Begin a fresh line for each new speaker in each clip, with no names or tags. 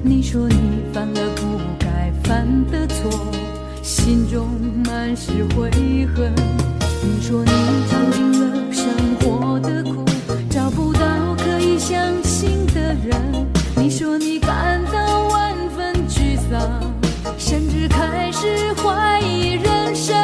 你说你犯了不该犯的错，心中满是悔恨。你说你尝尽了生活的苦，找不到可以相信的人。你说你感到万分沮丧，甚至开始怀疑人生。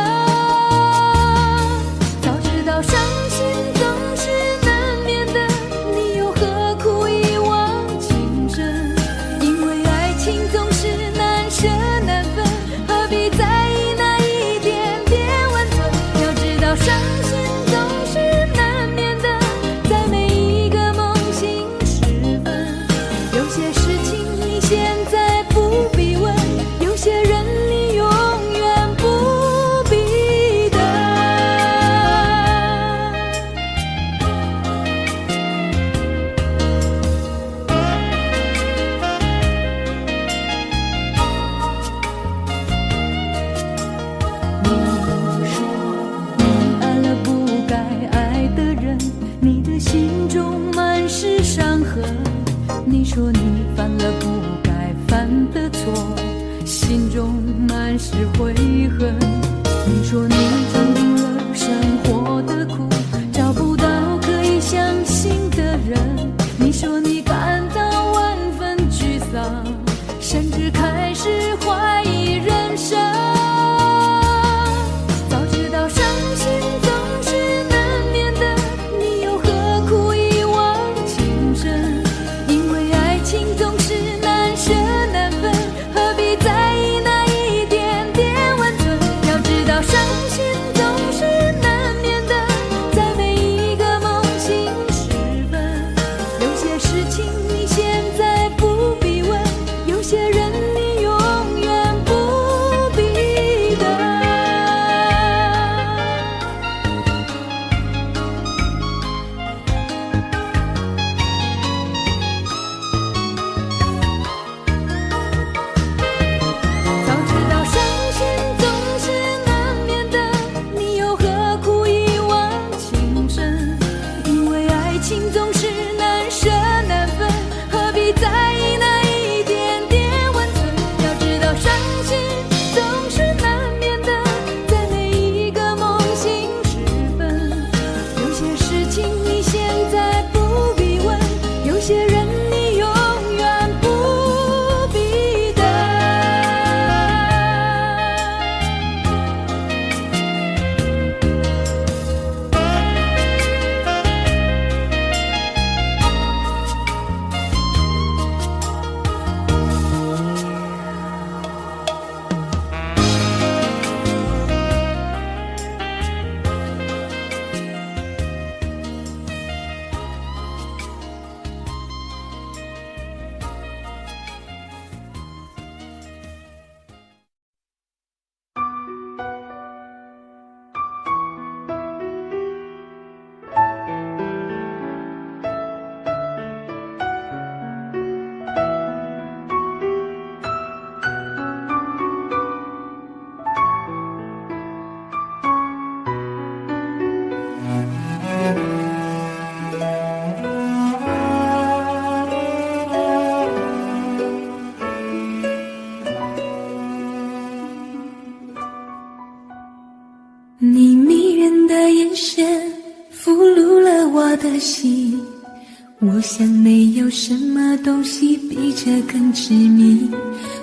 早知道伤心总是难免的，你又何苦一往情深？因为爱情总是难舍难分，何必在意那一点点温存？要知道伤心总是难免的，在每一个梦醒时分。有些事情你现在不必问，有些人你永远不必等。你说你爱了不该爱的人，你的心中满是伤痕。你说你犯了不该犯的错，心中满是悔恨。你说你尝尽了生活的苦，找不到可以相信的人。你说你感到万分沮丧，甚至开始怀疑人生。早知道伤心总是难免的，你又何苦一往情深？因为爱情总是难舍难分，何必在意那一点点温存？要知道伤心总是难免的，在每一个梦醒时分。有些事情你现在不必问，有些人你永远不必等。早知道伤心总是难免的，你又何苦一往情深？因为爱情总是难舍难分，何必在意那一点点温存？要知道伤心总是难免的，在每一个梦醒时分。有些事情你现在不必问，有些人你永远不必等。你迷人的眼神俘虏了我的心，我想没有什么东西比这更致命。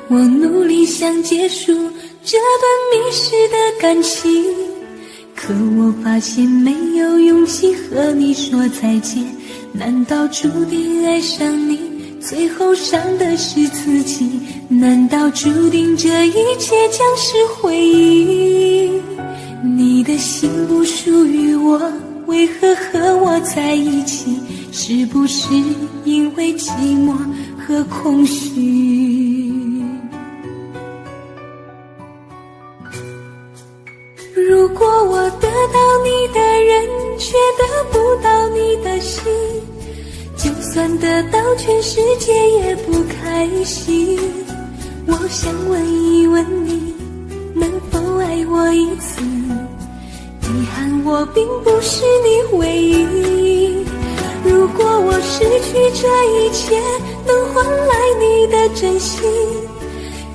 我努力想结束这段迷失的感情，可我发现没有勇气和你说再见。难道注定爱上你，最后伤的是自己？难道注定这一切将是回忆？你的心不属于我，为何和我在一起？是不是因为寂寞和空虚？如果我得到你的人，却得不到你的心，就算得到全世界也不开心。我想问一问你，能否爱我一次？遗憾我并不是你唯一。如果我失去这一切，能换来你的真心，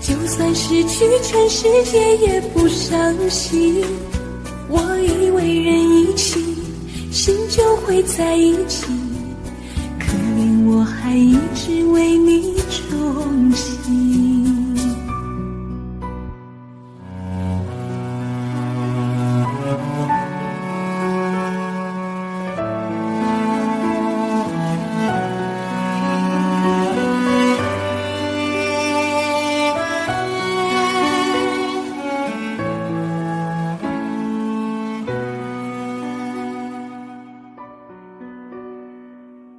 就算失去全世界也不伤心。我以为人一起，心就会在一起，可怜我还一直为你钟情。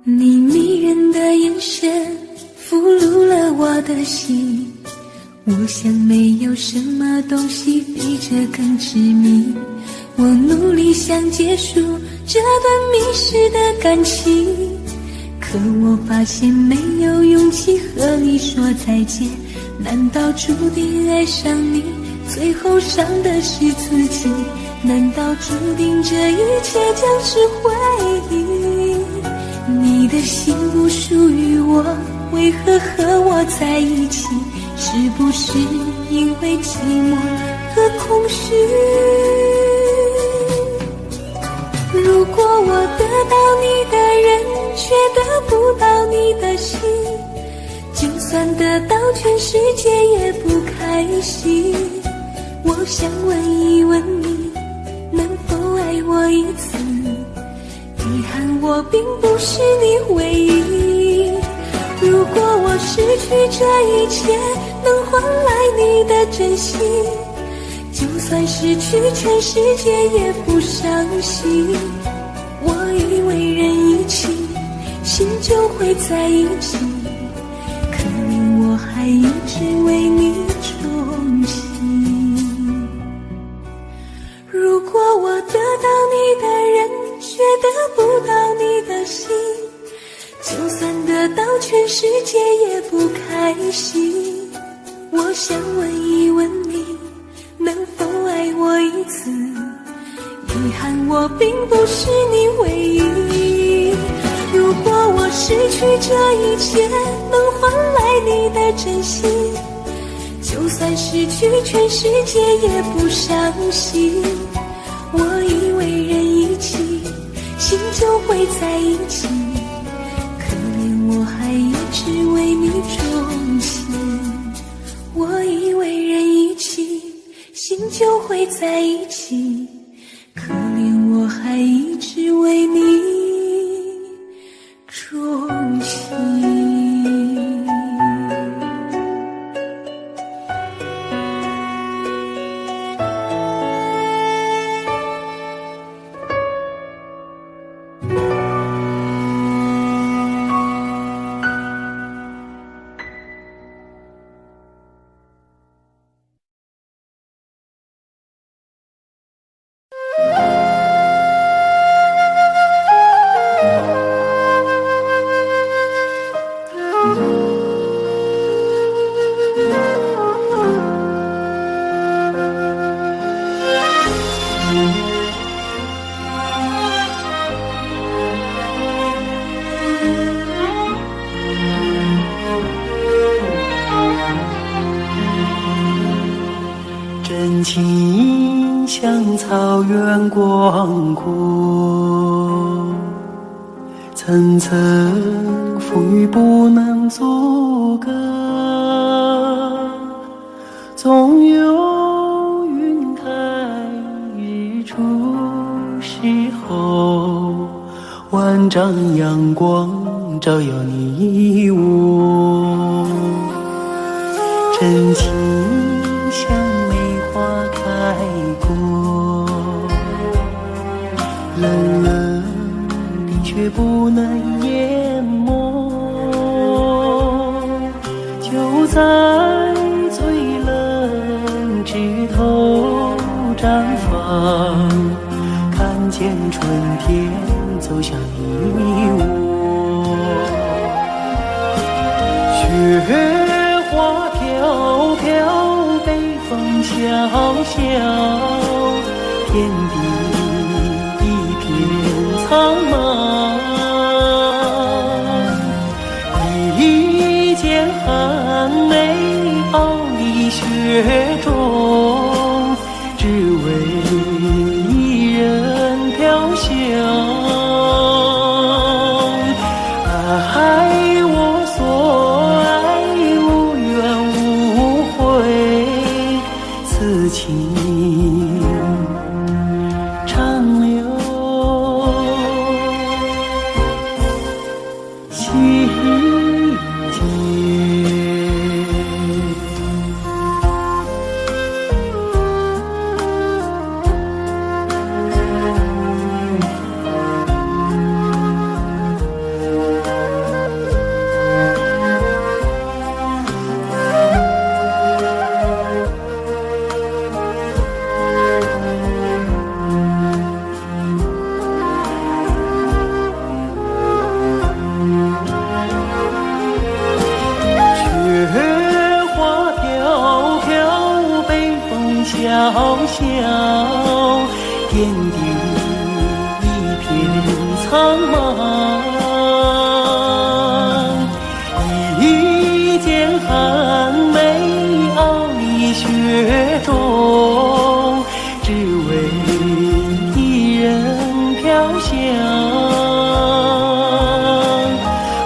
你迷人的眼神俘虏了我的心，我想没有什么东西比这更致命。我努力想结束这段迷失的感情，可我发现没有勇气和你说再见。难道注定爱上你，最后伤的是自己？难道注定这一切将是回忆？你的心不属于我，为何和我在一起？是不是因为寂寞和空虚？如果我得到你的人，却得不到你的心，就算得到全世界也不开心。我想问一问你，能否爱我一次？遗憾我并不是你唯一。如果我失去这一切，能换来你的真心，就算失去全世界也不伤心。我以为人一起，心就会在一起，可怜我还一直为你钟情。如果我得到你的人，却得不到你的心，就算得到全世界也不开心。我想问一问你，能否爱我一次？遗憾我并不是你唯一。如果我失去这一切，能换来你的真心，就算失去全世界也不伤心。我以为人一起，心就会在一起，可怜我还一直为你钟情。我以为人一起，心就会在一起，可怜我还一直为你钟情。
真情像草原广阔，层层风雨不能阻隔，总有云开日出时候，万丈阳光照耀你我。真情像梅花开过，冷冷的却不能淹没，就在最冷枝头绽放，看见春天走向你我。雪花飘飘，北风萧萧，天地一片苍茫。一雪中，只为一人飘香。爱我所爱，无怨无悔，此情长留心间。小小点点一片苍茫，一剪寒梅傲立雪中，只为一人飘香。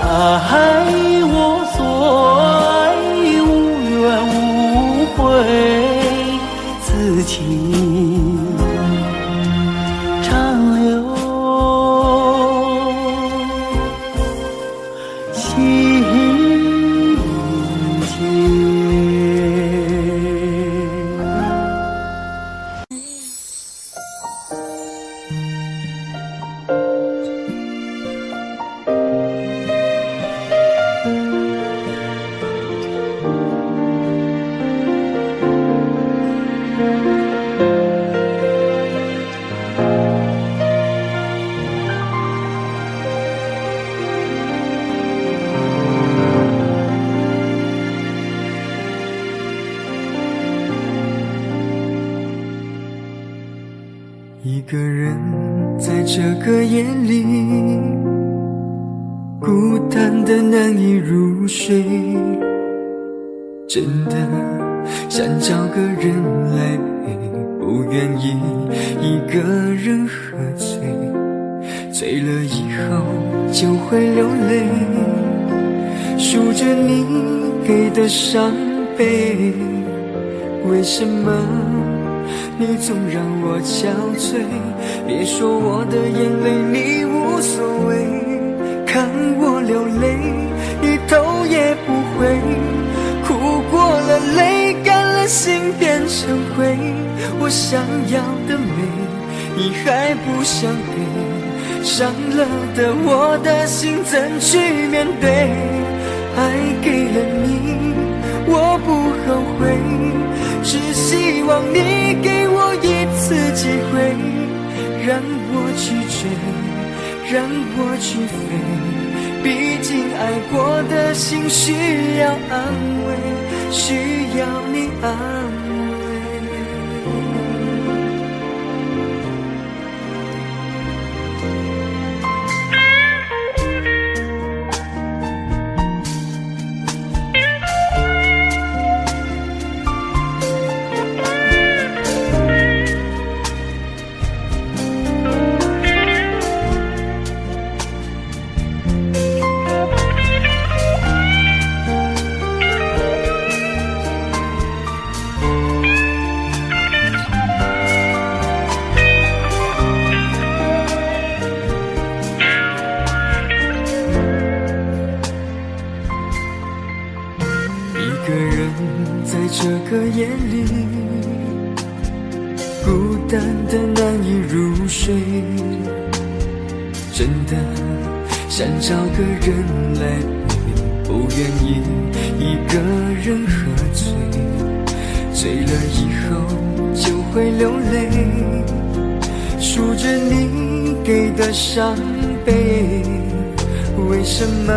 爱我所爱，无怨无悔，此情长留心间。
一个人在这个夜里，孤单的难以入睡，真的想找个人来陪，不愿意一个人喝醉，醉了以后就会流泪，数着你给的伤悲，为什么你总让我憔悴？别说我的眼泪你无所谓，看我流泪一头也不回，哭过了泪干了心变成灰，我想要的美你还不想给，伤了的我的心怎去面对？爱给了你我不后悔，只希望你给我一次机会，让我去追，让我去飞，毕竟爱过的心需要安慰，需要你安慰。一个人在这个夜里，孤单的难以入睡，真的想找个人来陪，不愿意一个人喝醉，醉了以后就会流泪，数着你给的伤悲，为什么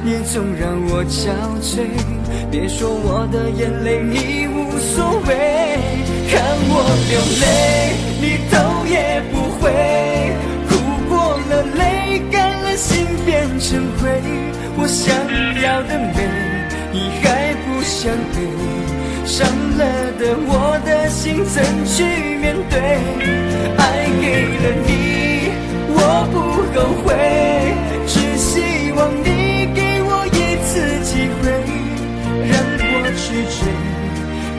你总让我憔悴？别说我的眼泪你无所谓，看我流泪你头也不回，哭过了泪干了心变成灰，我想要的美你还不想相对，伤了的我的心怎去面对？爱给了你，我不后悔，只希望你给我一次机会，让我去追，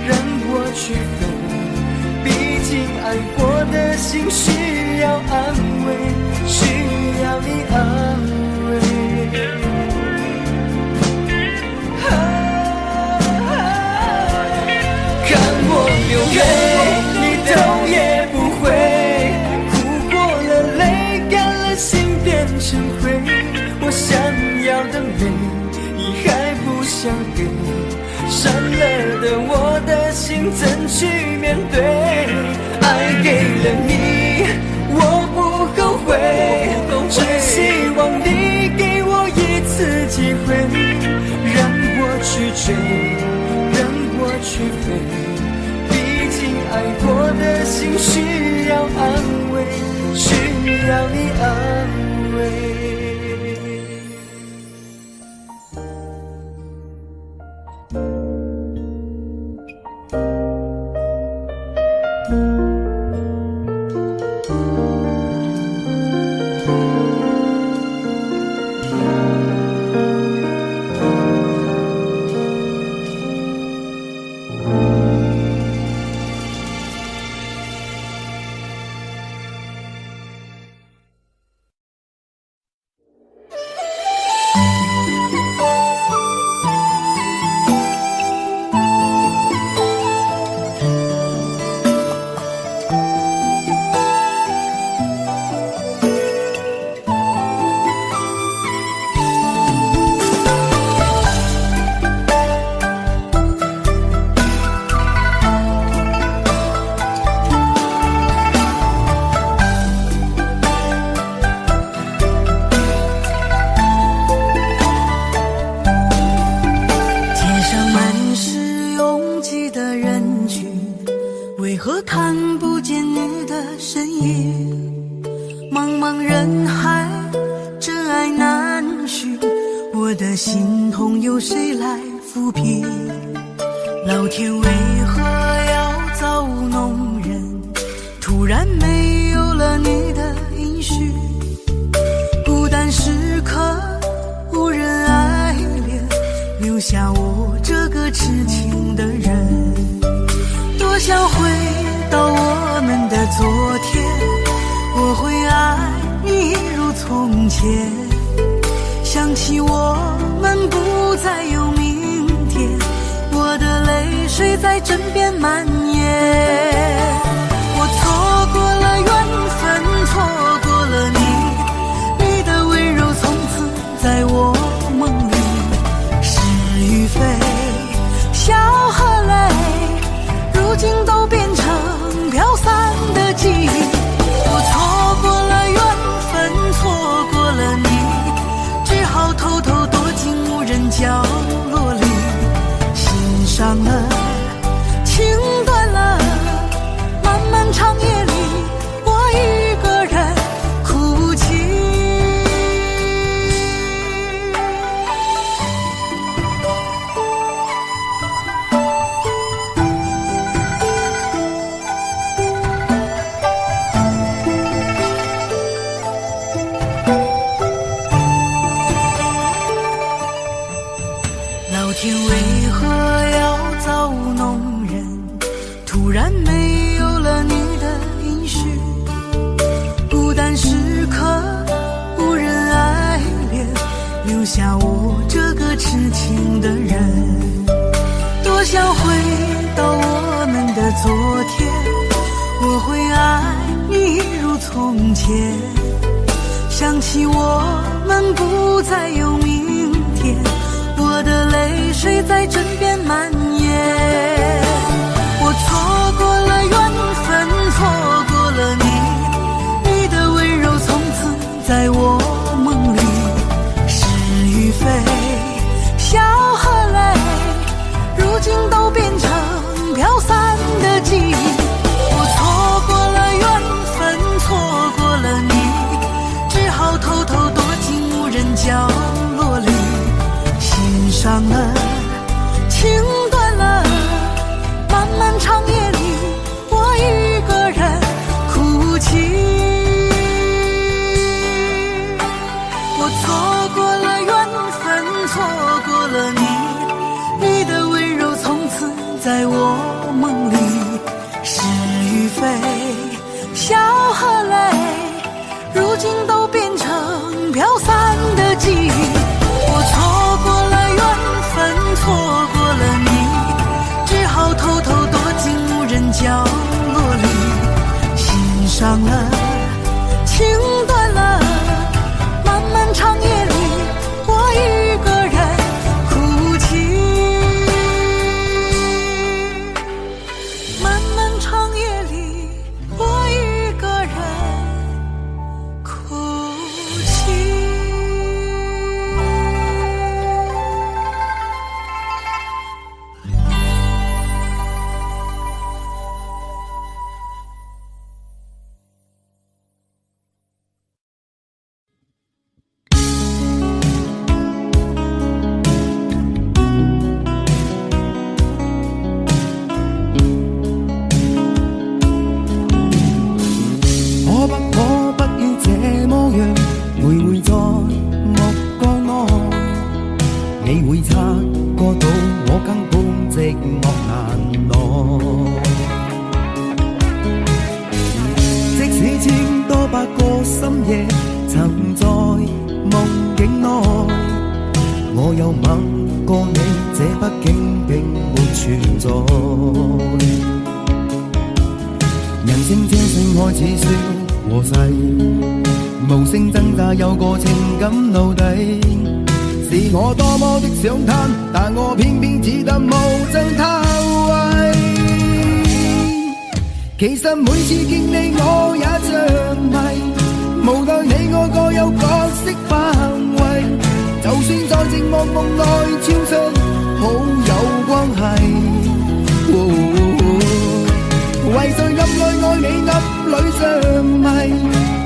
让我去飞。毕竟爱过的心需要安慰，需要你安慰。看我流泪，你头也不回，哭过了泪，干了心变成灰。我想要的美，你还不想给，伤了的我的心怎去面对？爱给了你，我不后悔，只希望你给我一次机会，让我去追，让我去飞。毕竟爱过的心需要安慰，需要你安慰。
为何看不见你的身影？茫茫人海，真爱难寻，我的心痛有谁来抚平？老天为何要造物弄人？突然没有了你的音讯，孤单时刻无人爱怜，留下我这个痴情的人。多想回到我们的昨天，我会爱你如从前。想起我们不再有明天，我的泪水在枕边蔓延。我错过了缘分，错过了你，你的温柔从此在我梦里。是与非，笑和泪，如今都变成飘散的记忆。我错过了缘分，错过了你，只好偷偷躲进无人角落里。心伤了，情断了，漫漫长夜里，我一个人哭泣。老天为何要造物弄人？突然没有了你的音讯，孤单时刻无人爱怜，留下我这个痴情的人。多想回到我们的昨天，我会爱你如从前。想起我们不再有明天，我的泪水在枕边蔓延。我错过了缘分，错过了你，你的温柔从此在我梦里。是与非，笑和泪，如今都变成飘散的记忆。我错过了缘分，错过了你，只好偷偷躲进无人角落里。心伤了，情断笑和泪，如今都变成飘散的记忆。我错过了缘分，错过了你，只好偷偷躲进无人角落里。心伤了，情断了，漫漫长夜里，我一个人哭泣。漫漫长夜里，我一个人哭泣。
你會察覺到我根本寂寞難耐。即使千多百個深夜曾在夢境內，我有吻過你，這畢竟並沒存在。人聲這聲開始說和諧，無聲掙扎有個情感奴隸。是我多麼的想嘆，但我偏偏只得無盡嘆謂。其實每次見你我也着迷，無奈你我各有角色範圍，就算在寂寞夢內超出好友關係。為在暗裏愛你暗裏着迷，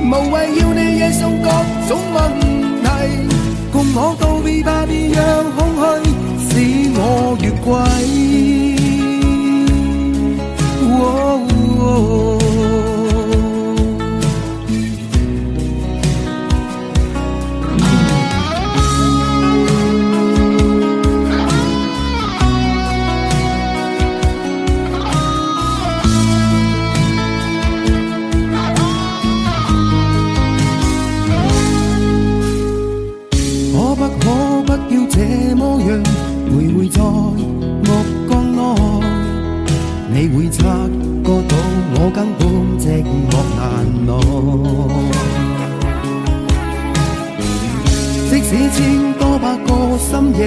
無謂要你惹送各種問題。共我道別吧，別讓空虛使我越軌。可不要這麼樣徘徊在目光內，你會察覺到我根本寂寞難耐。即使千多百個深夜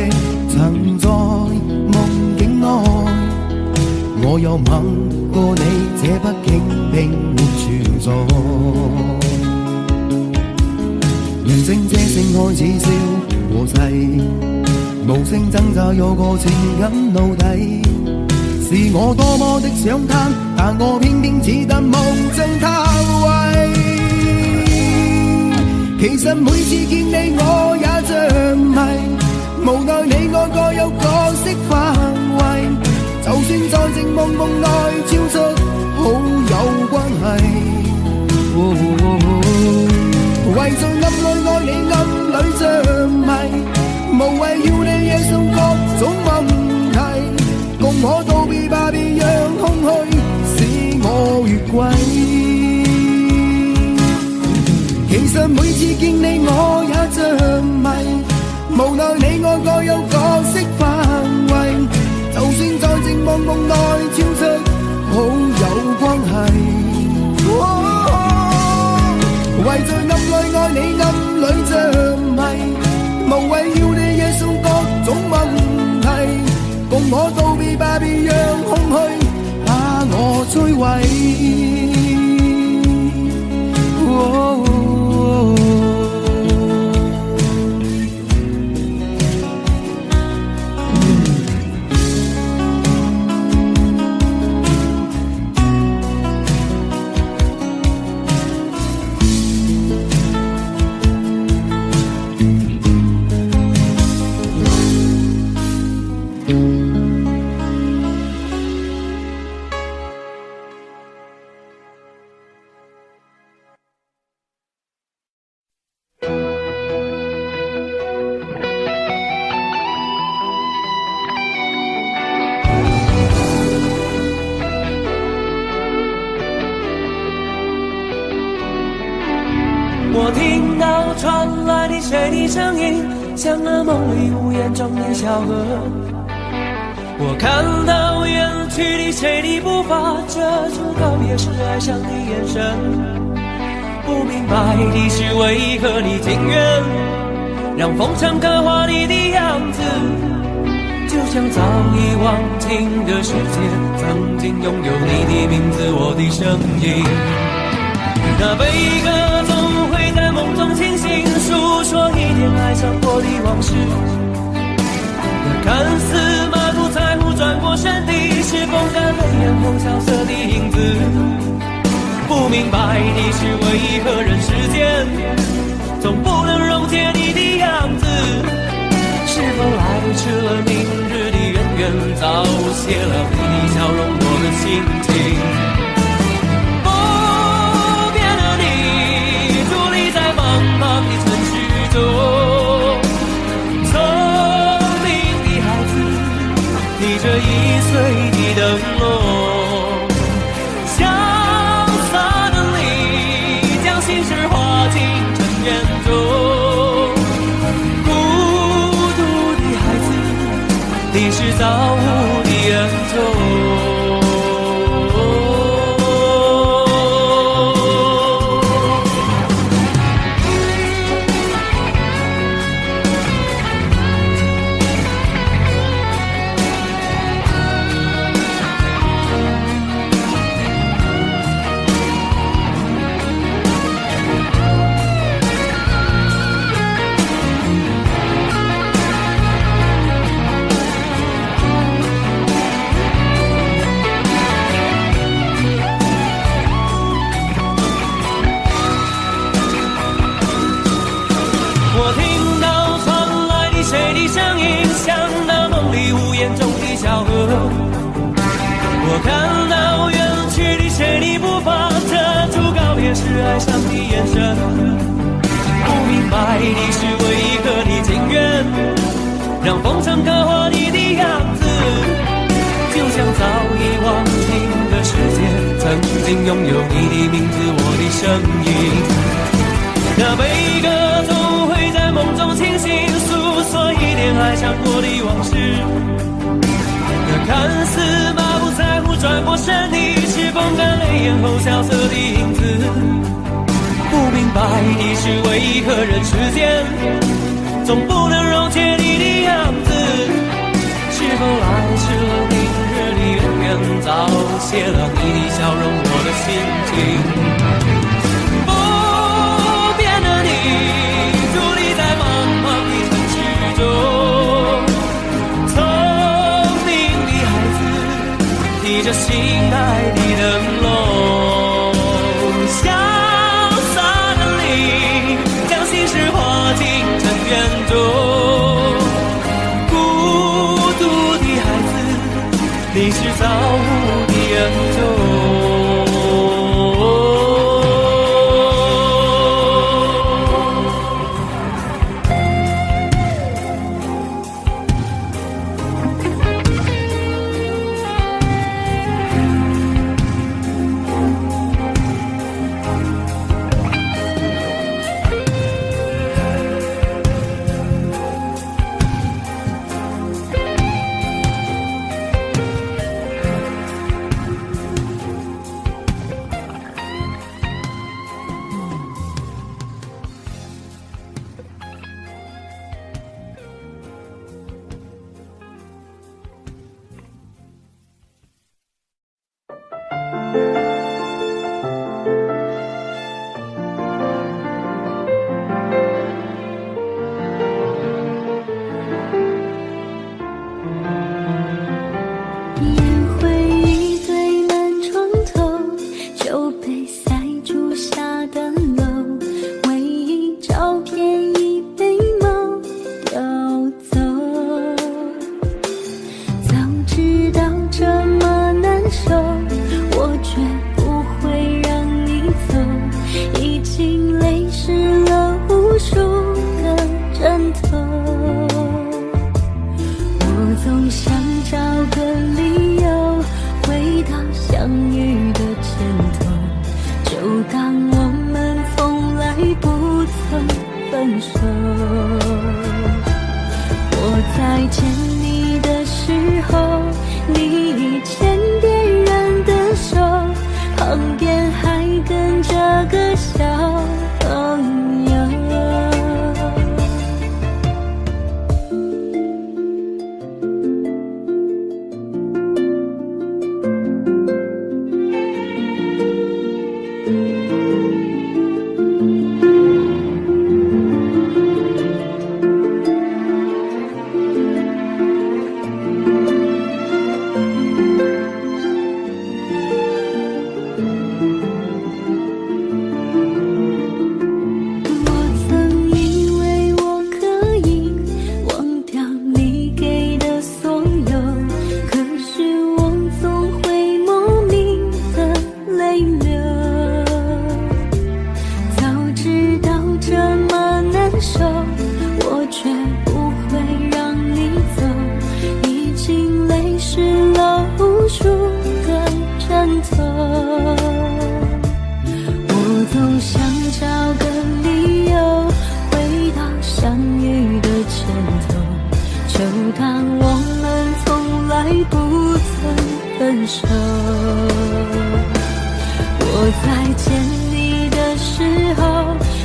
曾在夢境內，我有吻過你，這畢竟並沒存在。人聲這聲開始笑和諧，無聲掙扎有個情感奴隸。是我多麼的想嘆，但我偏偏只得無盡嘆謂。其實每次見你我也着迷，無奈你我各有角色範圍，就算在寂寞夢內超出好友關係。為在暗裏愛你暗裏着迷，無謂要你惹送各種問題。共我道別吧，別讓空虛使我越軌。其實每次見你我也着迷，無奈你我各有角色範圍，就算在寂寞夢內超出好友關係。為在暗裏愛你暗裏着迷，無謂要你惹送各種問題。共我道別吧，別讓空虛把我摧毀。
我听到传来的谁的声音，像那梦里无言中的小河。我看到远去的谁的步伐，遮住告别时哀伤的眼神。不明白的是为何你情愿让风尘刻画你的样子，就像早已忘情的世界曾经拥有你的名字，我的声音。那悲歌总会在梦中清醒，诉说一点爱上过的往事。那看似满不在乎转过身的，是风干泪眼后萧瑟的影子。不明白的是为何人世间总不能溶解你的样子，是否来迟了明日的远远，早谢了你的笑容我的心情。不变的你伫立在茫茫的城市中，聪明的孩子提着易碎的灯笼，潇洒的你将心事化进尘缘中。你是造物的恩宠。我听到传来的谁的声音，像那梦里无言中的小河。我看到远去的谁的步伐，遮住告别时哀伤的眼神。不明白的是为何你情愿让风尘刻画你的样子，就像早已忘情的世界曾经拥有你的名字，我的声音。那悲歌总会在梦中清醒，诉说一点爱上过的往事。那看似满不在乎转过身的，是风干泪眼后萧瑟的影子。不明白的是为何人世间总不能溶解你的样子，是否来迟了明日的远远，早谢了你的笑容我的心情。你伫立在茫茫的城市中，聪明的孩子提着心爱的灯笼，潇洒的你将心事化进尘缘中。孤独的孩子，你是造物的恩宠。
当我们从来不分手。我在见你的时候，你已牵别人的手，旁边还跟着个小朋友。我在见你的时候，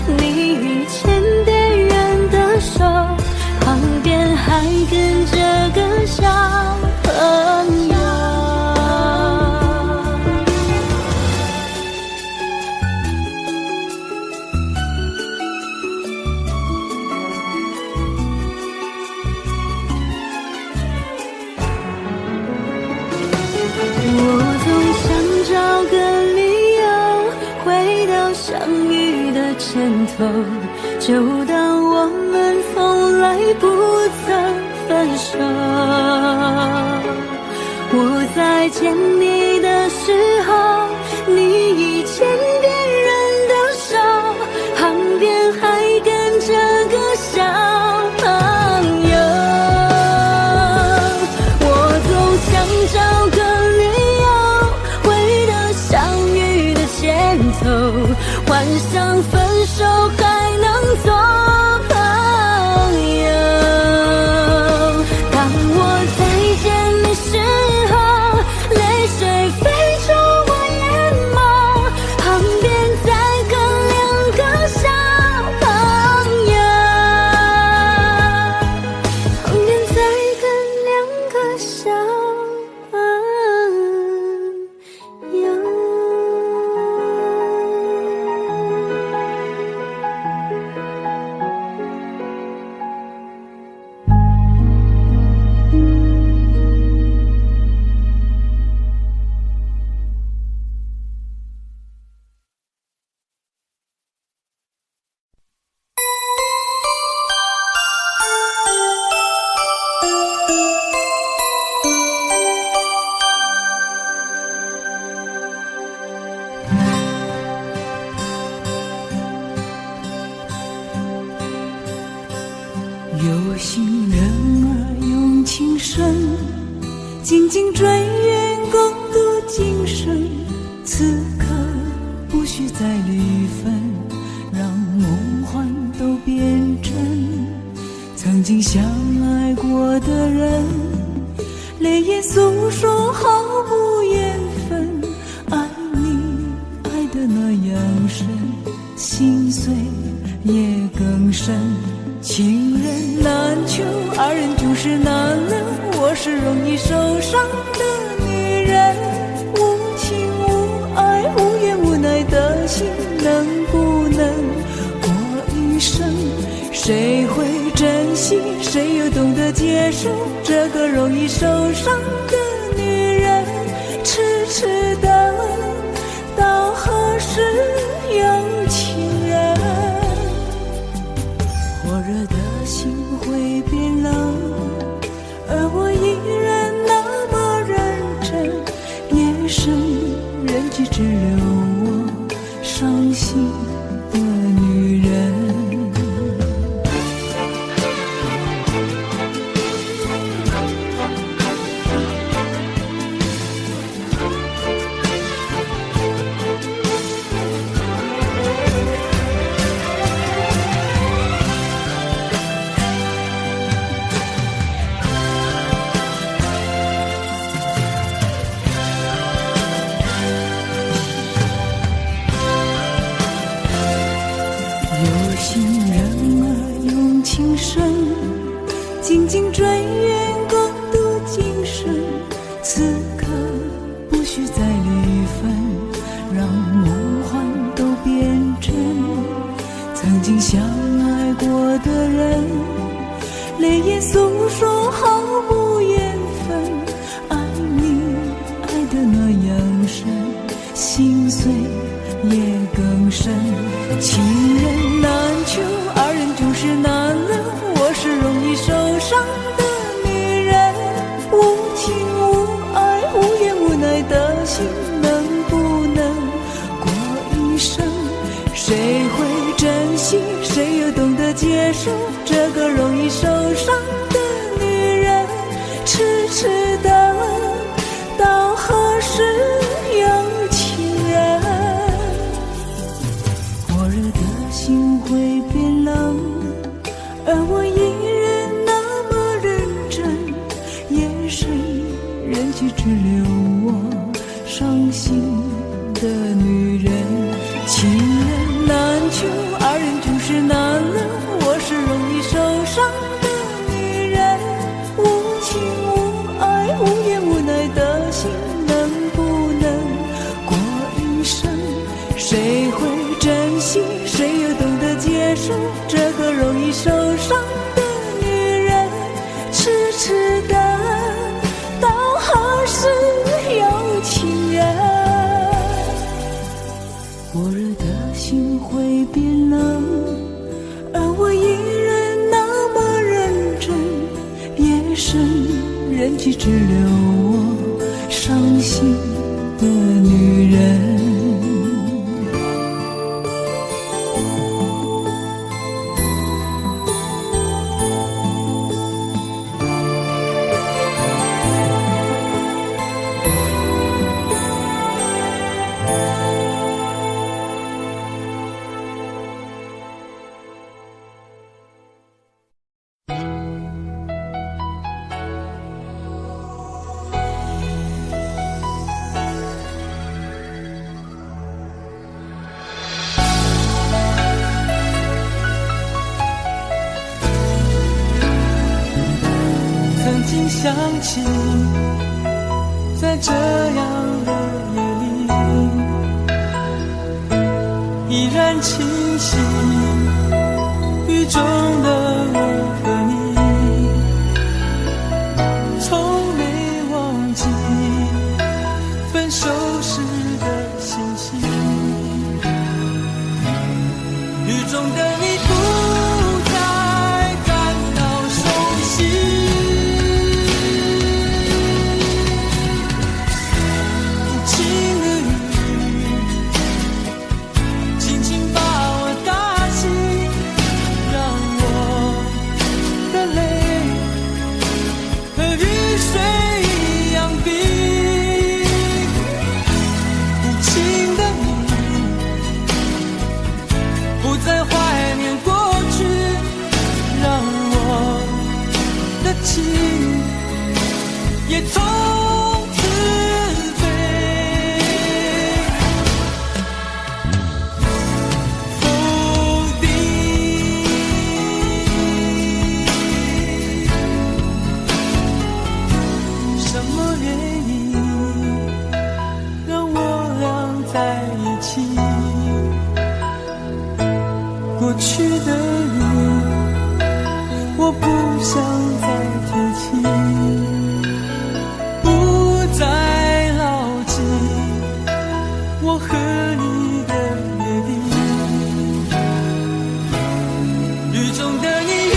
你已牵别人的手，旁边还跟着个小朋友。我总想找个理由回到相遇的前头，就当我们从来不曾分手。我在见你的时候，你已牵别人的手，旁边还跟着个小朋友。我总想找个幻想分手还能做朋友。当我再见你时候，泪水飞出我眼眸，旁边再跟两个小朋友，旁边再跟两个小朋友。
有心人儿用情深，紧紧追远共度今生。此刻不需再离分，让梦幻都变真。曾经相爱过的人，泪眼诉说毫无缘分。爱你爱得那样深，心碎也更深。情人难求，二人总是难能。我是容易受伤的女人，无情无爱无怨无奈的心，能不能过一生？谁会珍惜，谁又懂得接受这个容易受伤的女人？痴痴的到何时有情人？火热的心会变冷，而我依然那么认真。夜深人静，只有我伤心的女人。紧紧追远，共度今生。此刻不需再离分，让梦幻都变真。曾经相爱过的人，泪眼诉说毫无缘分。爱你爱得那样深，心碎也更深。情人难求，二人就是难了。我是容易受伤的女人，无情无爱无怨无奈的心，能不能过一生？谁会珍惜，谁又懂得接受这个容易受伤的女人？痴痴的，到何时有情人？火热的心会变冷，而我依然那么认真。夜深人去只留我伤心的女人。情人难求，二人就是难了。我是容易受伤的女人，无情无爱无怨无奈的心，能不能过一生？谁会珍惜，谁又懂得接受这个容易受伤的女人？痴痴的，到何时有情人？火热的心会变冷，而我依然那么认真。夜深人去只留我伤心的女人。
曾经想起，在这样的夜里，依然清晰，雨中的我和你，从没忘记分手时的心情。雨中的你不再感到熟悉，也从此飞，否定什么原因让我俩在一起？过去的你，我不想再提起。我和你的约定，雨中的你一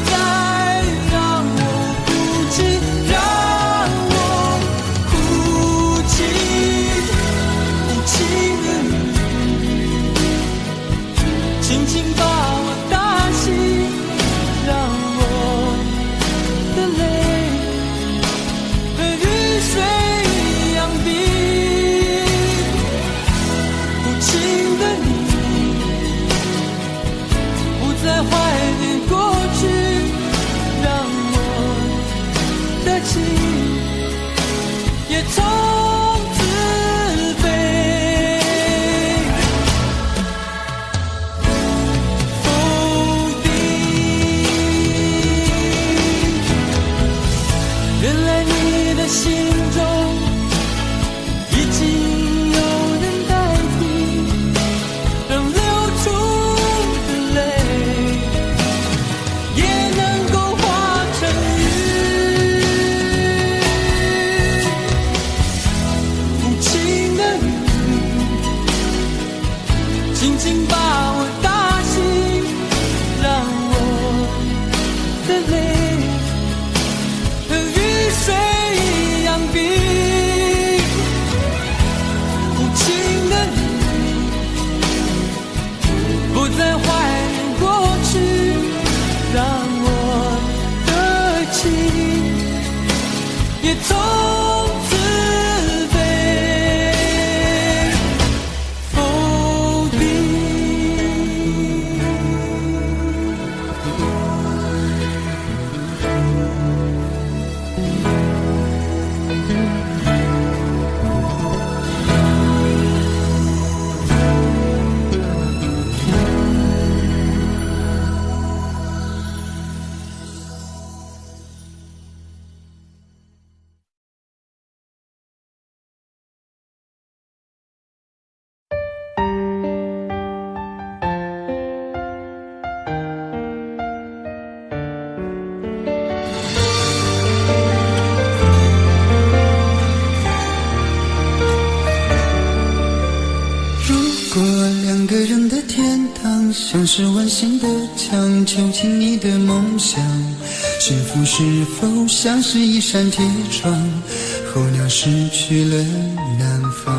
再让我哭泣，让我哭泣。无情的你，轻轻把我打醒，让我的泪和雨水一样冰。在怀念过去，让我的情也从此飞，否定紧紧把我打醒，让我的泪和雨水一样冰。无情的你不再怀念过去，让我的情也从此
像是温馨的墙，囚禁你的梦想。幸福是否像是一扇铁窗，候鸟失去了南方。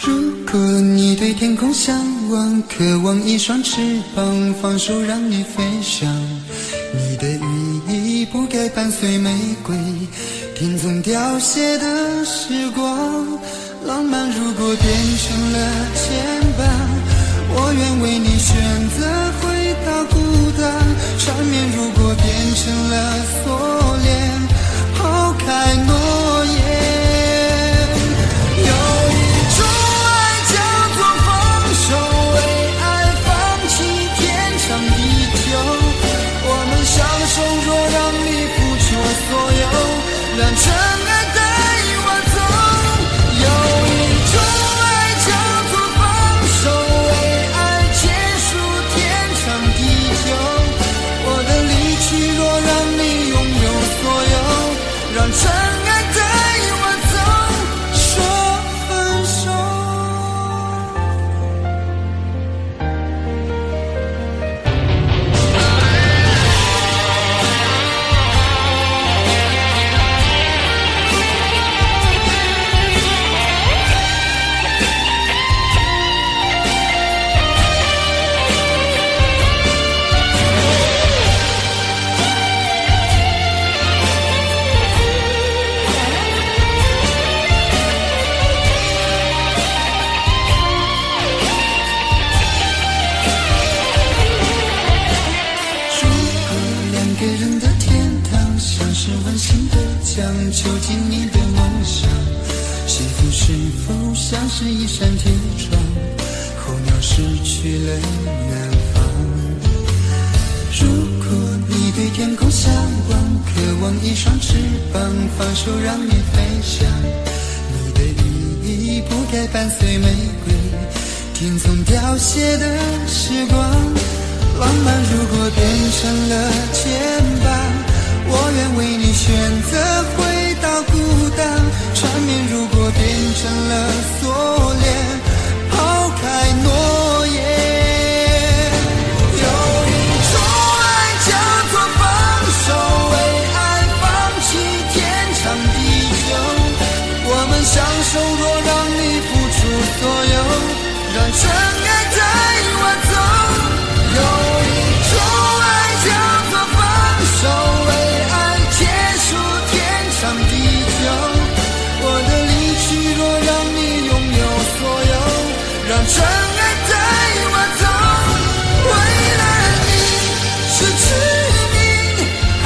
如果你对天空向往，渴望一双翅膀，放手让你飞翔。你的羽翼不该伴随玫瑰，听从凋谢的时光。浪漫如果变成了牵绊，我愿为你选择回到孤单，缠绵如果变成了锁链，抛开诺言。有一种爱叫做放手，为爱放弃天长地久。我们相守，若让你付出所有，让真爱带我走。有一种爱叫做放手，让真爱带我走，说分手。囚禁你的梦想，幸福是否像是一扇铁窗，候鸟失去了南方。如果你对天空向往，渴望一双翅膀，放手让你飞翔。你的羽翼不该伴随玫瑰，听从凋谢的时光。浪漫如果变成了牵绊，我愿为你选择回到孤单，缠绵如果变成了锁链，抛开诺言。有一种爱叫做放手，为爱放弃天长地久。我们相守，若让你付出所有，让真爱带我走。有一种爱叫做放手，为爱结束天长地久。我的离去若让你拥有所有，让真爱带我走。为了你失去你，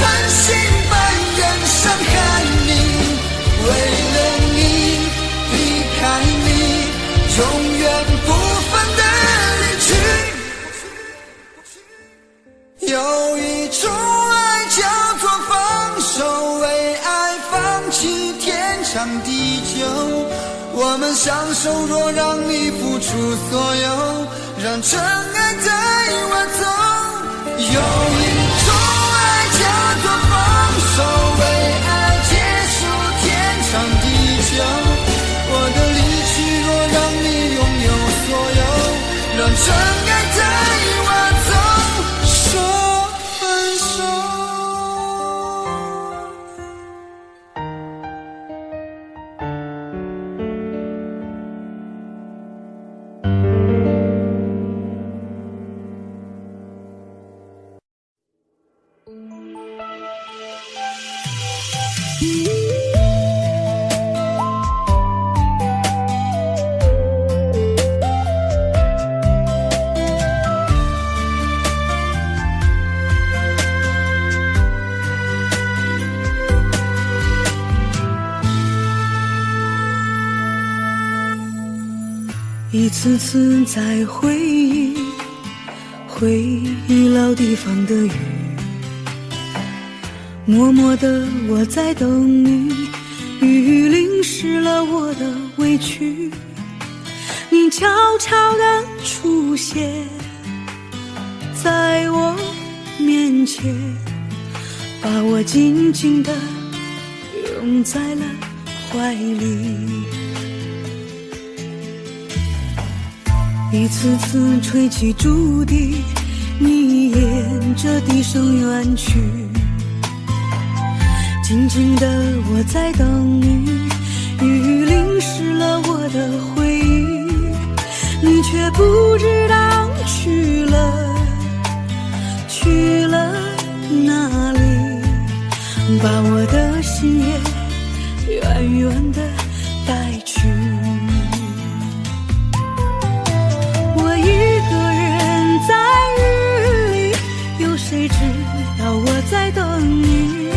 狠心扮演伤害你，为了你离开你，永远不分的离去。有一种爱叫做放手，为爱放弃天长地久。我们相守，若让你付出所有，让真爱带我走。有一种爱叫做放手，为爱结束天长地久。我的离去，若让你拥有所有，
一次次在回忆老地方的雨，默默的我在等你，雨淋湿了我的委屈，你悄悄地出现在我面前，把我紧紧地拥在了怀里，一次次吹起竹笛，你沿着笛声远去，静静的我在等你，雨淋湿了我的回忆，你却不知道去了哪里，把我的心也远远地带去。我一个人在雨里，有谁知道我在等你，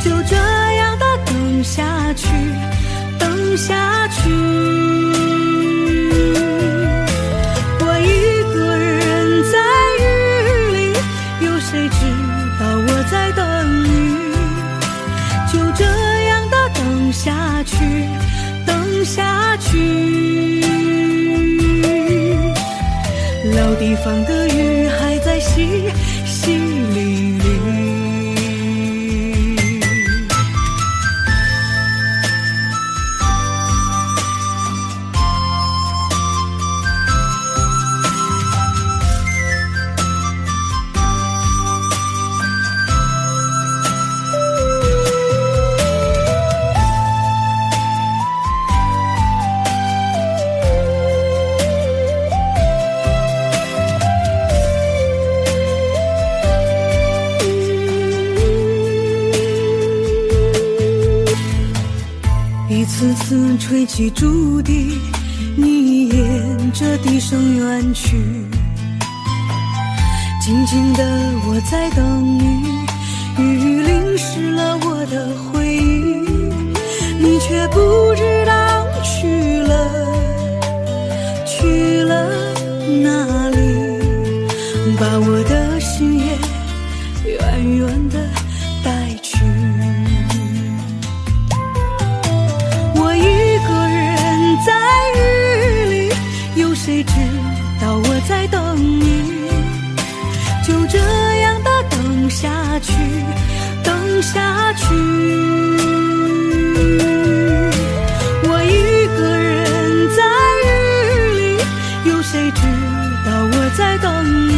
就这样的等下去，等下去。我一个人在雨里，有谁知道我在等你，就这样的等下去，等下去。老地方的雨还在淅淅沥沥，一次次吹起竹笛，你沿着笛声远去，静静的我在等你，雨淋湿了我的回忆，你却不知道去了哪里，把我的心也远远地带去。在雨里，有谁知道我在等你，就这样的等下去，等下去。我一个人在雨里，有谁知道我在等你，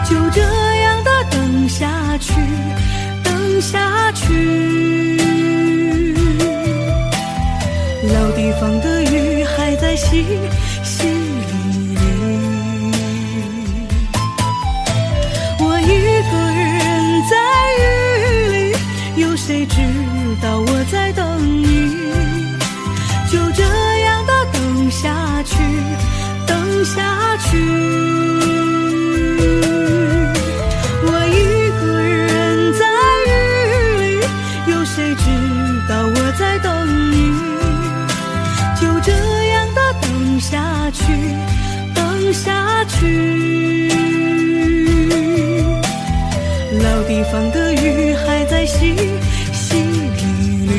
就这样的等下去，等下去。老地方的雨还在淅淅沥沥，我一个人在雨里，有谁知道我在等你，就这样的等下去，等下去。我一个人在雨里，有谁知道我在等你，就这样的等下去，等下去。老地方的雨还在淅淅沥沥。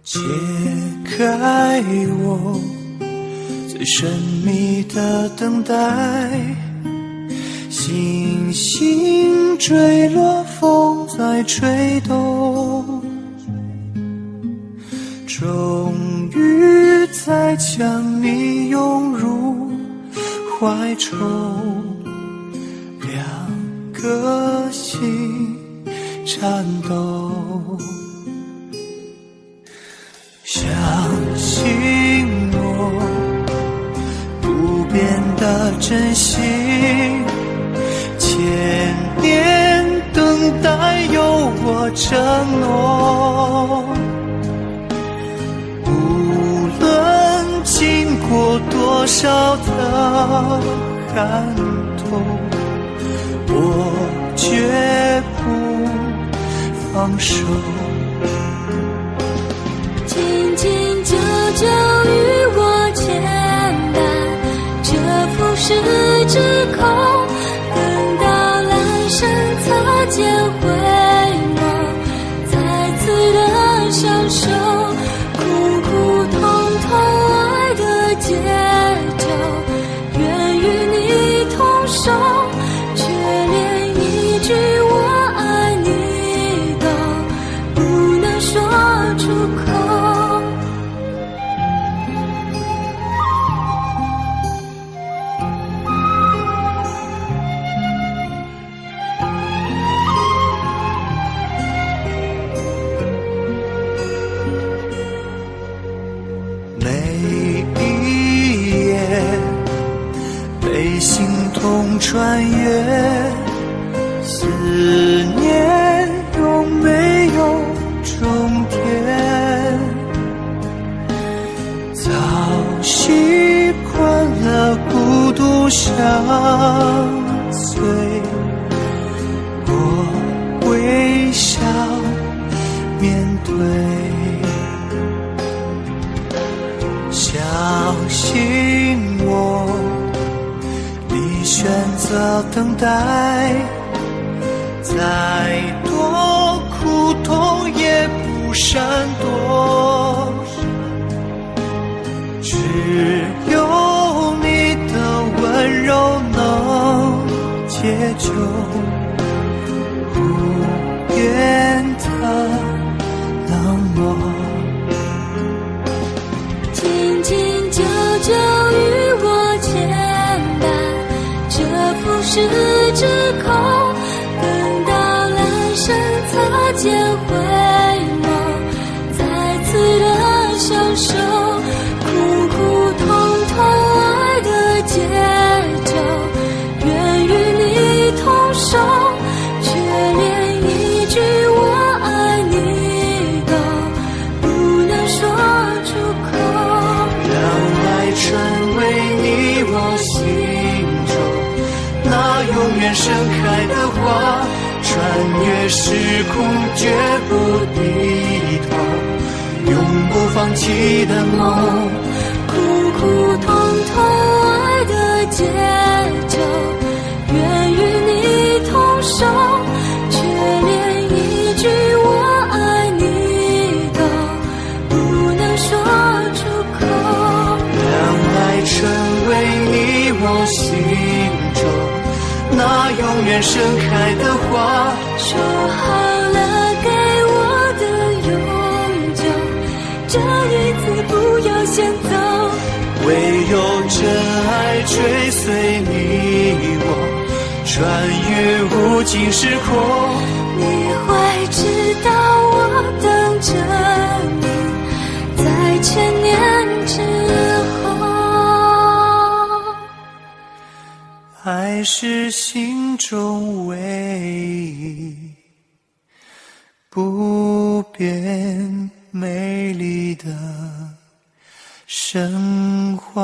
解开我最神秘的等待，星星坠落，风在吹动，终于再将你拥入怀中，两个心颤抖。相信我，不变的真心，千年等待有我承诺。无论经过多少的寒冬，我绝不放手。
紧紧久久与我牵绊，这浮世之空，等到来生擦肩回眸，再次的相守，苦苦痛痛爱的节奏，愿与你同守，却连一句我爱你都不能说出口。
心痛穿越，思念有没有终点？早习惯了孤独相随，我微笑面对。相信我，选择等待，再多苦痛也不闪躲，只有你的温柔能解救无言的冷漠。
紧紧久久与我牵绊，这浮世之空，等到来生擦肩回眸，再次的相守，苦苦痛痛爱的节奏，愿与你同守，却连一句我爱你都不能说出口。
让爱成为你我心中那永远盛开的花，穿越时空绝不低头，永不放弃的梦。
苦苦痛痛爱的节奏，愿与你同守，却连一句我爱你都不能说出口。
让爱成为你我心中那永远盛开的花，
说好了给我的永久，这一次不要先走。
唯有真爱追随你我，穿越无尽时空。
你会知道我等着你，在千年之后。
爱是心中唯一不变美丽的神话。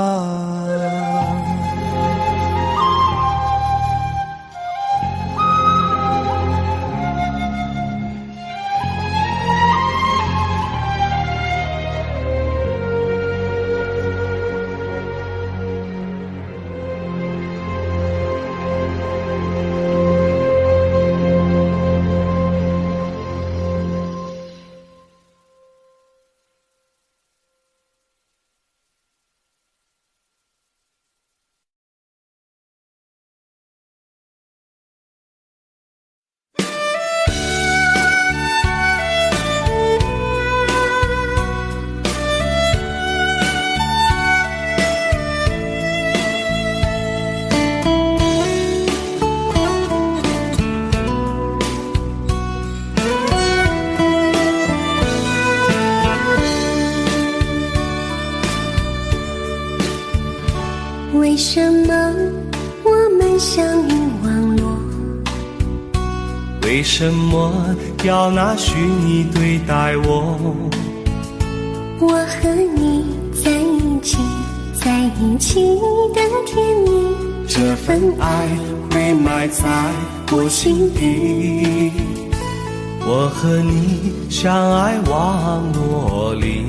为什么我们相遇网络？
为什么要拿虚拟对待我？
我和你在一起，在一起的甜蜜，
这份爱会埋在我心底。我和你相爱网络里，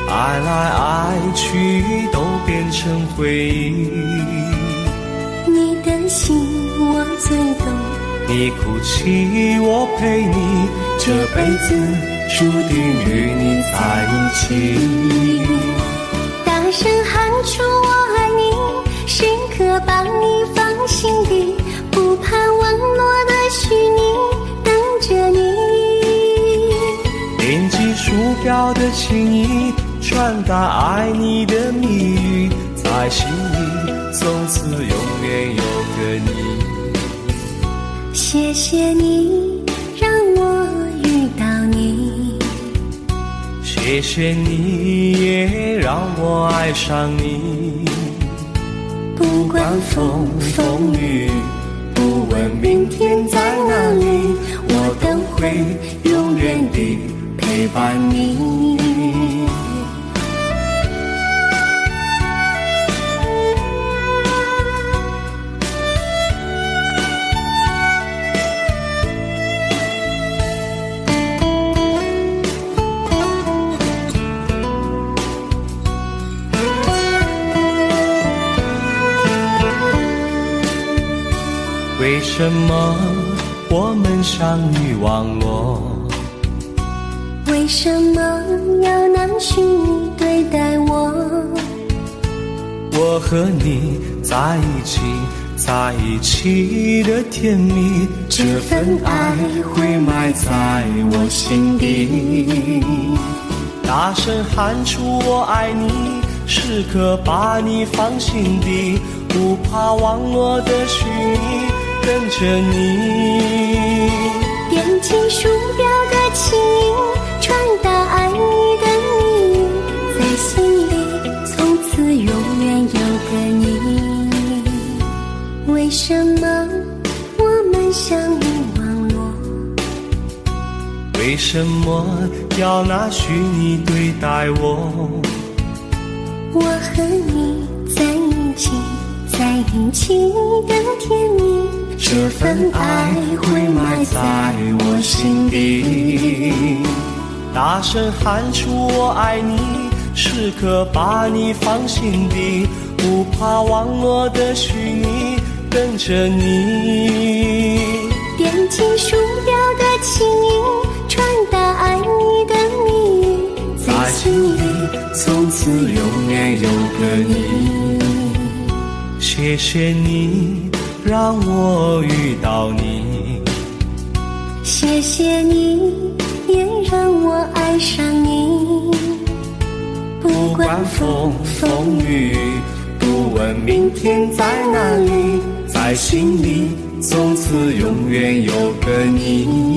爱来爱去都变成回忆。
你的心我最懂，
你哭泣我陪你，这辈子注定与你在一起。
大声喊出我爱你，时刻把你放心底，不怕网络的虚拟，等着你。
点击鼠标的情意，传达爱你的蜜语，在心里从此永远有个你。
谢谢你让我遇到你，
谢谢你也让我爱上你。
不管风风雨，不问明天在哪里，我都会永远地陪伴你。
为什么我们相遇网络？
为什么要拿虚拟对待我？
我和你在一起，在一起的甜蜜，这份爱会埋在我心底。大声喊出我爱你，时刻把你放心底，不怕网络的虚拟，跟着你。
点击鼠标的情音，传达爱你的蜜语，在心里从此永远有个你。为什么我们相遇网络？
为什么要拿虚拟对待我？
我和你在一起，在一起的甜蜜，
这份爱会埋在我心底。大声喊出我爱你，时刻把你放心底，不怕网络的虚拟，跟着你。
点击鼠标的情音，传达爱你的蜜语，在心里
从此永远有个你。谢谢你让我遇到你，
谢谢你也让我爱上你。
不管风风雨，不问明天在哪里，在心里从此永远有个你。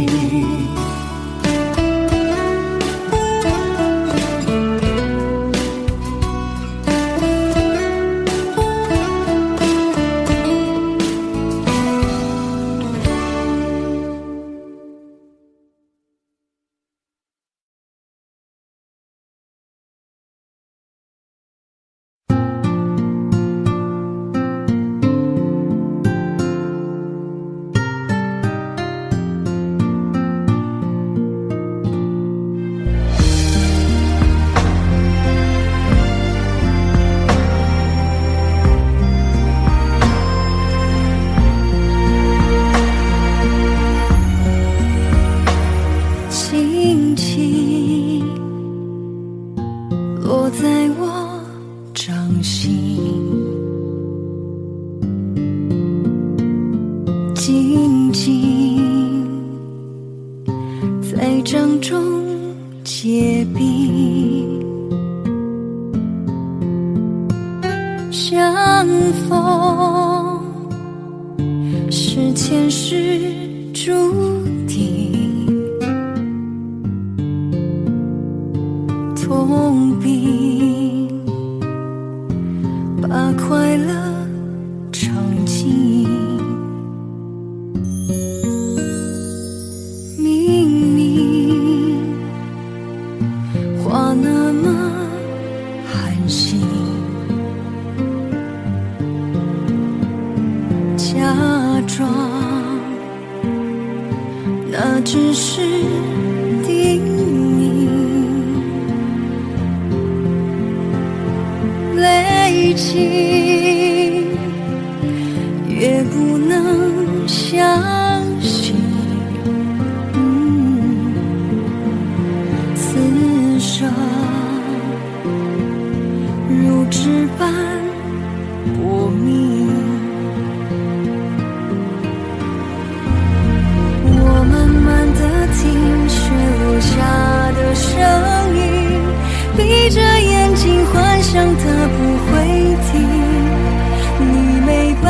静静在掌中结冰，相逢是前世注定，痛并把
把快乐尝尽。明明话那么寒心，假装那只是叮咛，累积越不能相信，刺伤如纸般薄命。我慢慢地听雪落下的声音，闭着眼睛幻想它不会停。你没办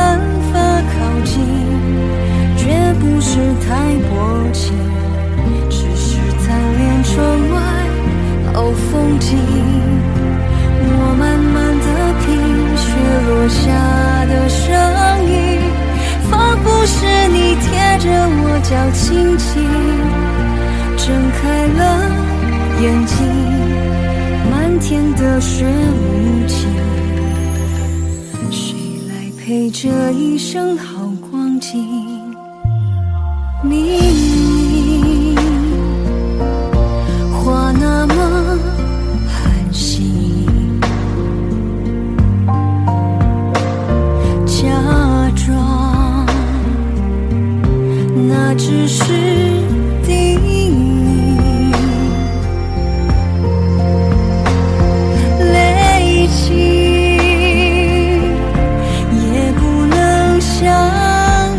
法靠近，绝不是太薄情，只是贪恋窗外好风景。我慢慢地听雪落下的声音，仿佛是你贴着我脚轻轻睁开了眼睛，漫天的雪无情，谁来陪这一生好光景？明明话那么寒心，假装那只是叮咛，累积也不能相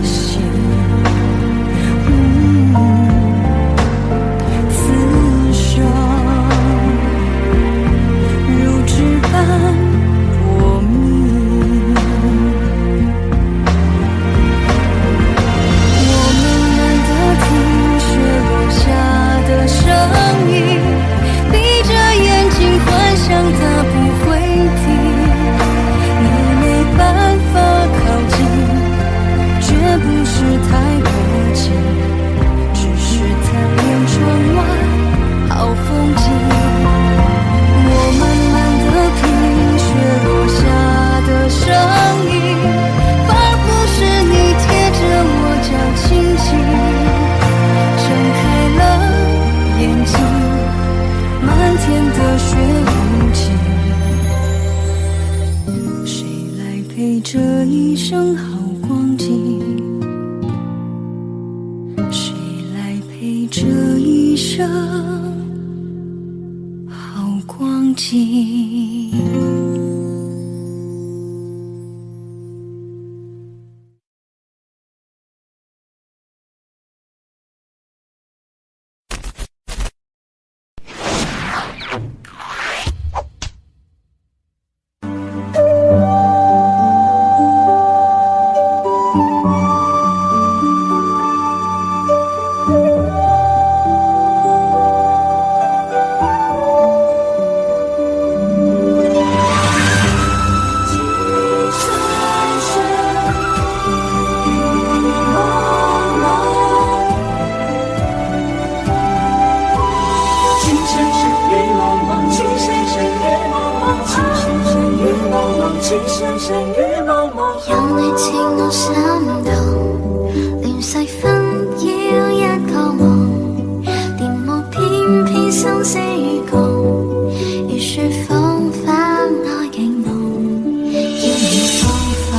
信，刺伤如纸般薄命。我慢慢地听雪落下的声音，闭着眼睛幻想它不会停。你没办法靠近，绝不是太薄情，只是贪恋窗外好风景。我慢慢地听雪落下的声音，仿佛是你贴着我脚轻轻睁开了眼睛，漫天的雪无情，谁来陪这一生好光景？谁来陪这一生好光景？
有你似我心動，亂世紛擾一個夢，電幕偏偏生死與共，如雪風花愛景濃，要你放放，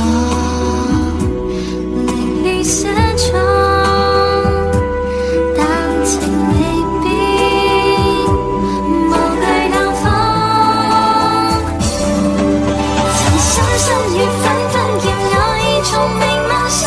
令你寫錯，但情未變，無懼冷風，曾深深與紛紛叫我已從未陌生。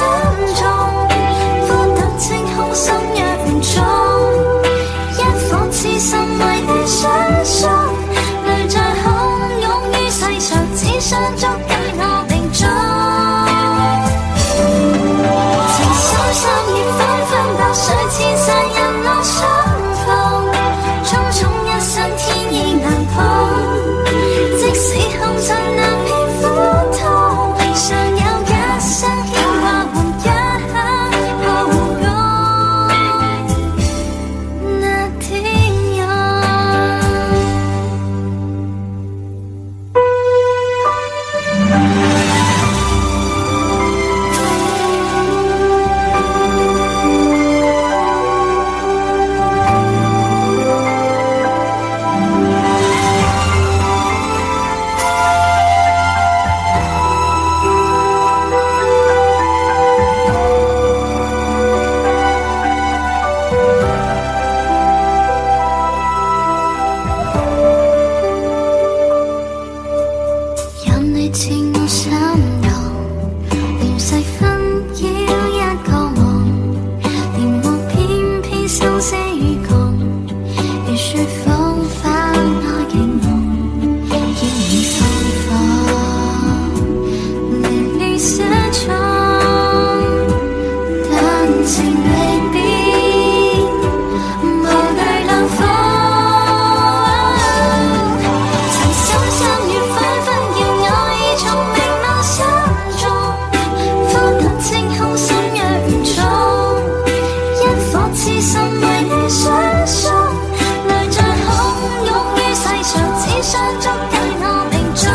相捉緊我命中。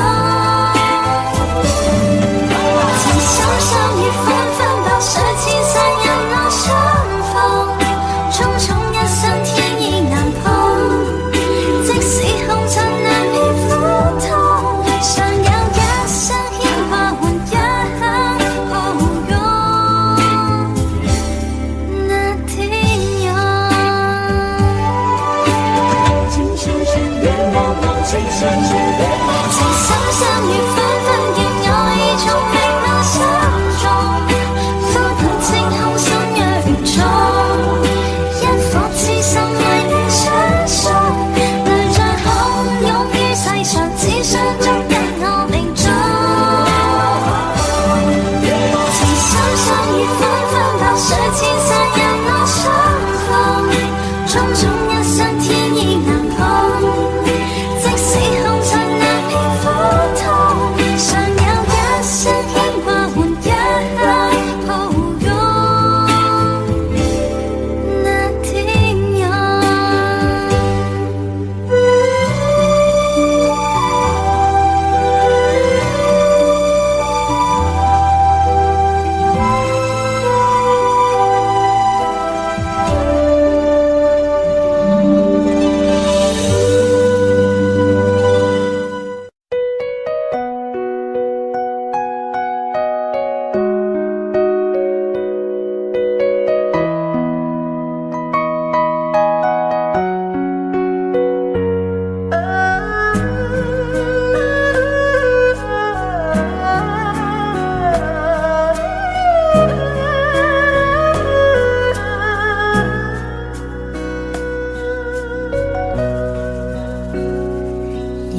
情深深雨紛紛，白水千山引我相逢。匆匆一生天意難碰，即使紅塵難免苦痛，尚有一生牽掛換一刻抱擁。那天有情深深月茫茫，情深深月茫茫，情深深雨紛紛，見我已從命我心中，苦痛清空心若重，一顆痴心為你相送，淚像洶湧於世上，只想捉緊我命中。情深深雨紛紛，白水千山引我相逢，匆匆一生天意難碰，即使紅塵難免苦痛，尚有一生牽掛換一刻抱擁。那天有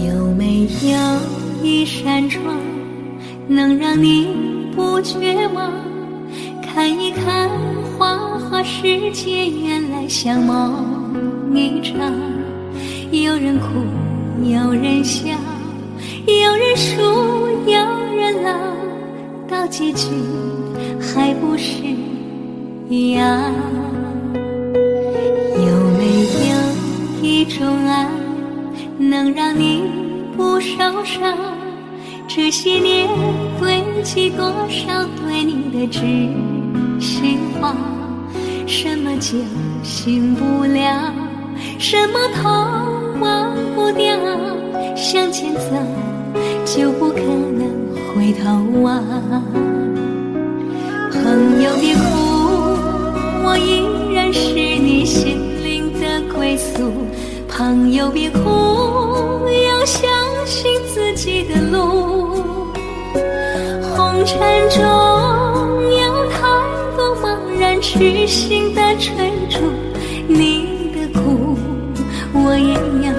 有没有一扇窗，能让你不绝望？看一看花花世界，原来像梦一场。有人哭，有人笑，有人输，有人老，到结局还不是一样。有没有一种爱，能让你不受伤？这些年堆积多少对你的知心话？什么叫醒不了？什么痛忘不掉？向前走就不可能回头啊！朋友别哭，我依然是你心灵的归宿。朋友别哭，要相信自己的路。红尘中有太多茫然痴心的追逐，你的苦我也要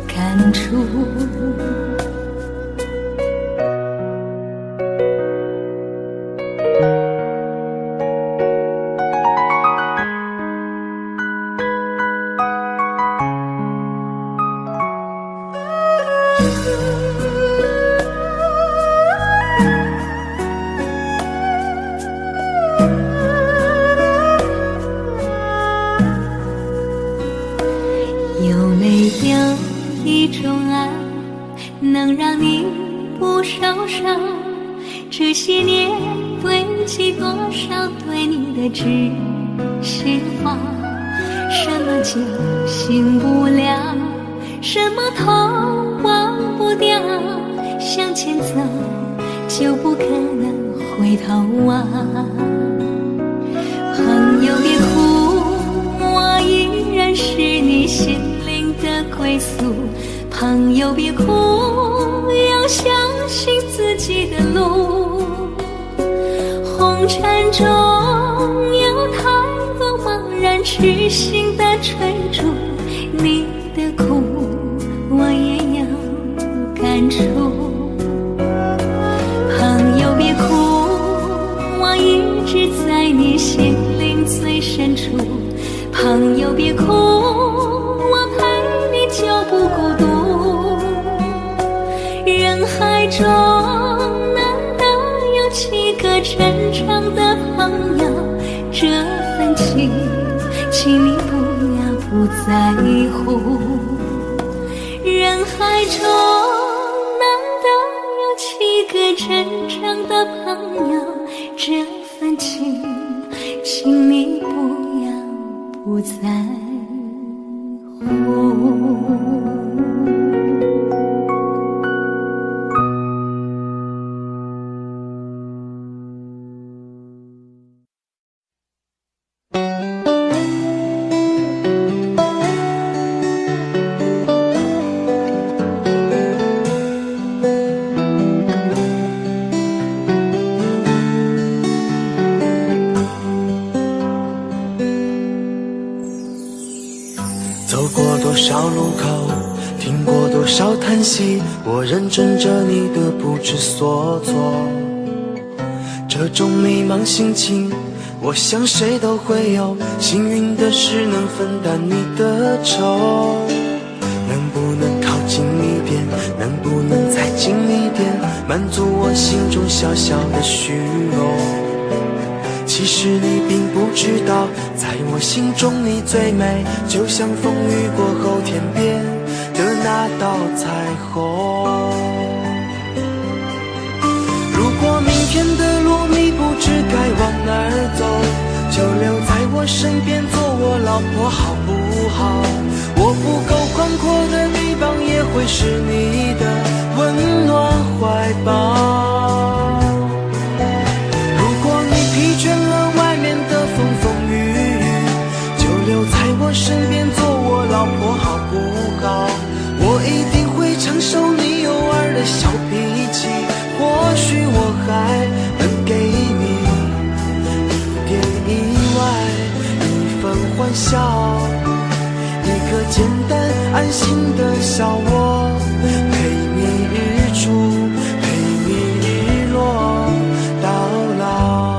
感触。有没有一种爱，能让你不受伤？这些年堆积多少对你的知心话？什么叫醒不了？什么痛忘不掉？向前走就不可能回头啊！朋友别哭，我依然是你心灵的归宿。朋友别哭，要相信自己的路。红尘中有太多茫然痴心的追逐，你的苦我也要感触。朋友别哭，我一直在你心灵最深处。朋友别哭，我陪你就不孤独。人海中难得有几个真诚的朋友，这份情请你不要不在乎。人
海中难得有7个真正的朋友，这份情，请你不要不在乎。
走过多少路口，听过多少叹息，我认真着你的不知所措。这种迷茫心情，我想谁都会有，幸运的是能分担你的愁。能不能靠近一点，能不能再近一点，满足我心中小小的虚荣。其实你并不知道，在我心中你最美，就像风雨过后天边的那道彩虹。如果明天的路你不知该往哪儿走，就留在我身边做我老婆好不好？我不够宽阔的地方也会是你的温暖怀抱。身边做我老婆好不好？我一定会承受你偶尔的小脾气，或许我还能给你一点意外，一份欢笑，一个简单安心的小窝，陪你日出，陪你日落到老。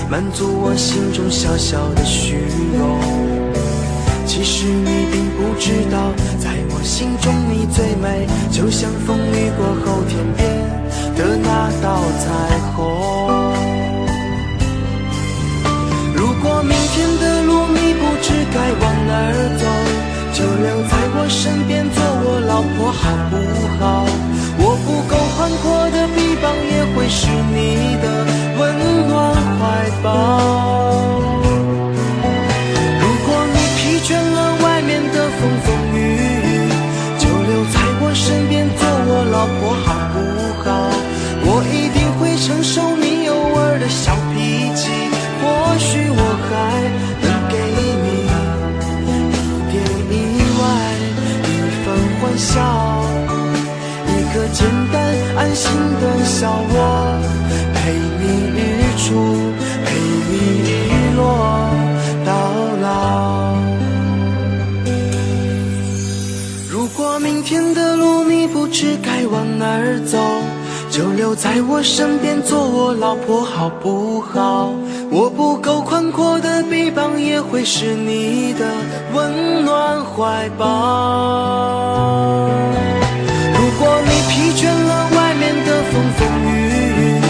满足我心中小小的虚荣。其实你并不知道，在我心中你最美，就像风雨过后天边的那道彩虹。如果明天的路你不知该往哪儿走，就留在我身边做我老婆好不好？我不够宽阔的臂膀也会是你的温暖怀抱。如果你疲倦了外面的风风雨雨，就留在我身边做我老婆好不好？我一定会承受你偶尔的小脾气，或许我还能给你一点意外，一份欢笑，一个简单安心的小窝，陪你日出，陪你日落到老。如果明天的路你不知该往哪儿走，就留在我身边做我老婆好不好？我不够宽阔的臂膀也会是你的温暖怀抱。如果你疲倦了外面的风风雨雨，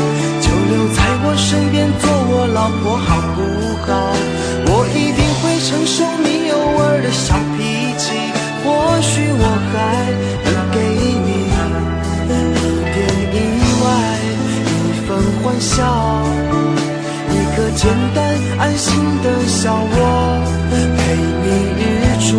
就留在我身边做我老婆好不好？我一定会承受你偶尔的小脾气，或许我还能给你一点意外，一份欢笑，一个简单安心的小窝，陪你日出，